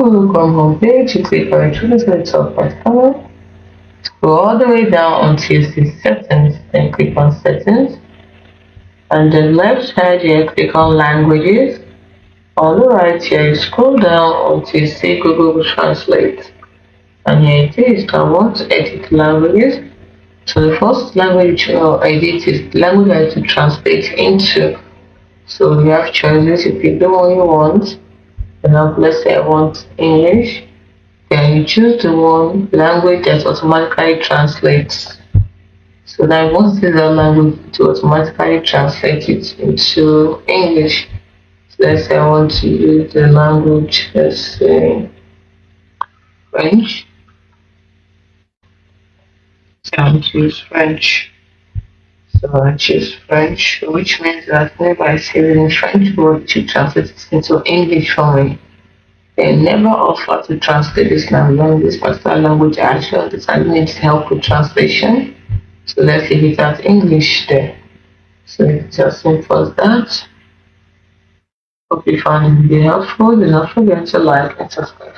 We'll come home page, you click on choose the top right corner, scroll all the way down until you see settings, then click on settings. On the left side here, click on languages. On the right here, you scroll down until you see Google Translate. And here it is. I want to edit languages. So the first language I'll edit is the language I have to translate into. So you have choices. You pick the one you want. And now let's say I want English. Then you choose the one language that automatically translates. So now once this language to automatically translate it into English. So let's say I want to use the language, let's say French. So I choose French. So I choose French, which means that whenever I say it in French, word to translate it into English for me. They never offer to translate this language. This particular language I actually understand needs help with translation. So let's leave it as English there. So it's just simple as that. Hope you found it helpful. Do not forget to like and subscribe.